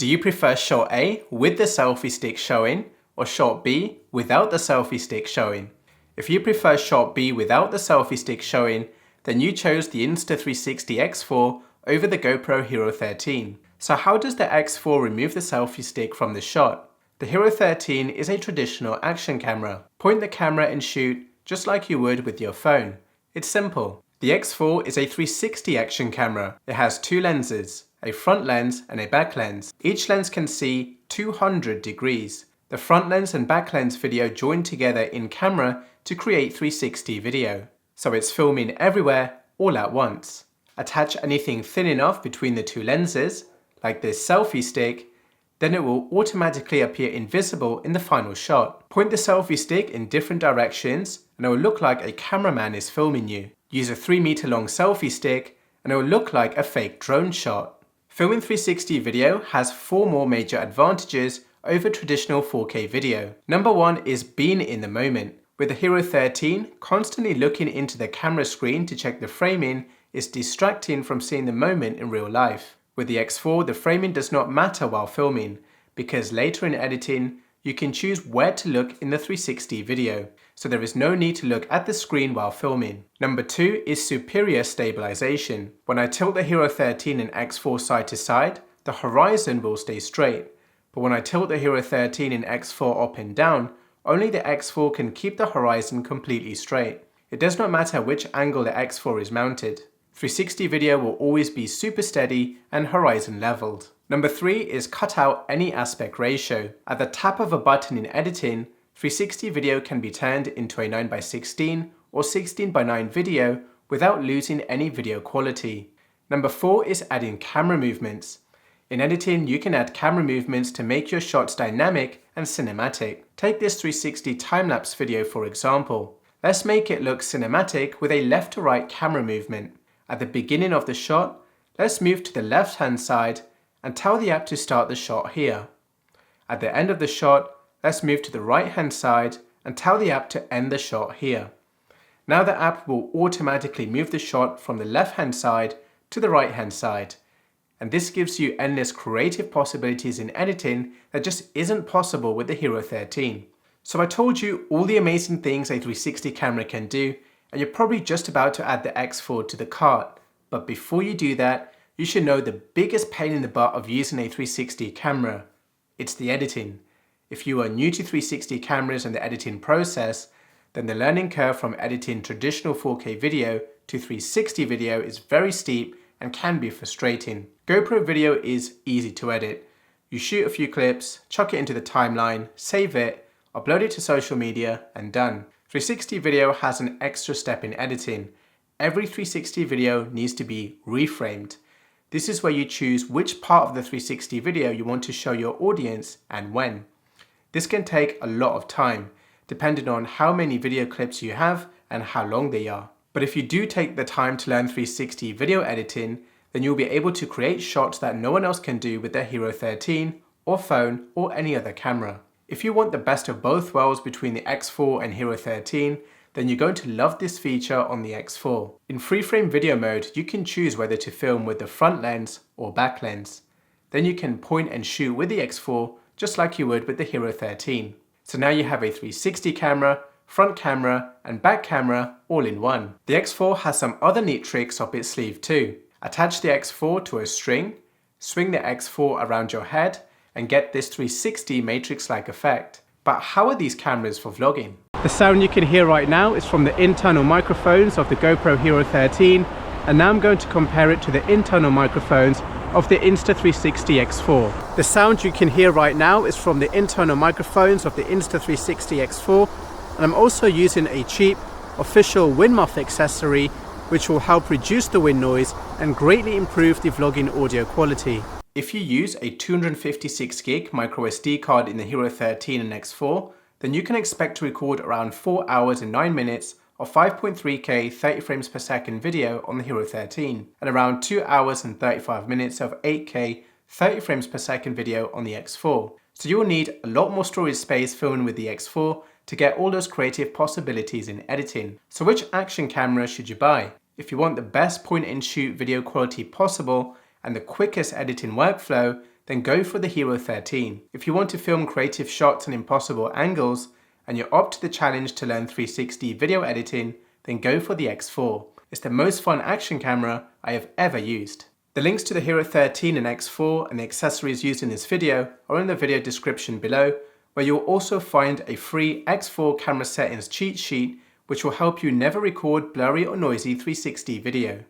Do you prefer shot A with the selfie stick showing or shot B without the selfie stick showing? If you prefer shot B without the selfie stick showing, then you chose the Insta360 X4 over the GoPro HERO 13. So how does the X4 remove the selfie stick from the shot? The HERO 13 is a traditional action camera. Point the camera and shoot just like you would with your phone. It's simple. The X4 is a 360 action camera. It has two lenses, a front lens and a back lens. Each lens can see 200 degrees. The front lens and back lens video join together in camera to create 360 video. So it's filming everywhere all at once. Attach anything thin enough between the two lenses, like this selfie stick, then it will automatically appear invisible in the final shot. Point the selfie stick in different directions and it will look like a cameraman is filming you. Use a 3-meter long selfie stick and it will look like a fake drone shot. Filming 360 video has 4 more major advantages over traditional 4K video. Number 1 is being in the moment. With the HERO 13, constantly looking into the camera screen to check the framing is distracting from seeing the moment in real life. With the X4, the framing does not matter while filming, because later in editing, you can choose where to look in the 360 video, so there is no need to look at the screen while filming. Number 2 is superior stabilization. When I tilt the HERO 13 and X4 side to side, the horizon will stay straight. But when I tilt the HERO 13 and X4 up and down, only the X4 can keep the horizon completely straight. It does not matter which angle the X4 is mounted. 360 video will always be super steady and horizon leveled. Number 3 is cut out any aspect ratio. At the tap of a button in editing, 360 video can be turned into a 9:16 or 16:9 video without losing any video quality. Number 4 is adding camera movements. In editing, you can add camera movements to make your shots dynamic and cinematic. Take this 360 time-lapse video for example. Let's make it look cinematic with a left to right camera movement. At the beginning of the shot, let's move to the left-hand side and tell the app to start the shot here. At the end of the shot, let's move to the right-hand side and tell the app to end the shot here. Now the app will automatically move the shot from the left-hand side to the right-hand side. And this gives you endless creative possibilities in editing that just isn't possible with the HERO 13. So I told you all the amazing things a 360 camera can do, and you're probably just about to add the X4 to the cart. But before you do that, you should know the biggest pain in the butt of using a 360 camera. It's the editing. If you are new to 360 cameras and the editing process, then the learning curve from editing traditional 4K video to 360 video is very steep and can be frustrating. GoPro video is easy to edit. You shoot a few clips, chuck it into the timeline, save it, upload it to social media, and done. 360 video has an extra step in editing. Every 360 video needs to be reframed. This is where you choose which part of the 360 video you want to show your audience and when. This can take a lot of time, depending on how many video clips you have and how long they are. But if you do take the time to learn 360 video editing, then you'll be able to create shots that no one else can do with their HERO 13 or phone or any other camera. If you want the best of both worlds between the X4 and HERO 13, then you're going to love this feature on the X4. In free-frame video mode, you can choose whether to film with the front lens or back lens. Then you can point and shoot with the X4 just like you would with the HERO 13. So now you have a 360 camera, front camera and back camera all in one. The X4 has some other neat tricks up its sleeve too. Attach the X4 to a string, swing the X4 around your head and get this 360 matrix-like effect. But how are these cameras for vlogging? The sound you can hear right now is from the internal microphones of the GoPro HERO 13, and now I'm going to compare it to the internal microphones of the Insta360 X4. The sound you can hear right now is from the internal microphones of the Insta360 X4, and I'm also using a cheap official wind muff accessory which will help reduce the wind noise and greatly improve the vlogging audio quality. If you use a 256 gig micro SD card in the HERO 13 and X4, then you can expect to record around 4 hours and 9 minutes of 5.3K 30 frames per second video on the HERO 13 and around 2 hours and 35 minutes of 8K 30 frames per second video on the X4. So you will need a lot more storage space filming with the X4 to get all those creative possibilities in editing. So which action camera should you buy? If you want the best point and shoot video quality possible and the quickest editing workflow, then go for the Hero 13. If you want to film creative shots and impossible angles, and you're up to the challenge to learn 360 video editing, then go for the X4. It's the most fun action camera I have ever used. The links to the Hero 13 and X4 and the accessories used in this video are in the video description below, where you'll also find a free X4 camera settings cheat sheet which will help you never record blurry or noisy 360 video.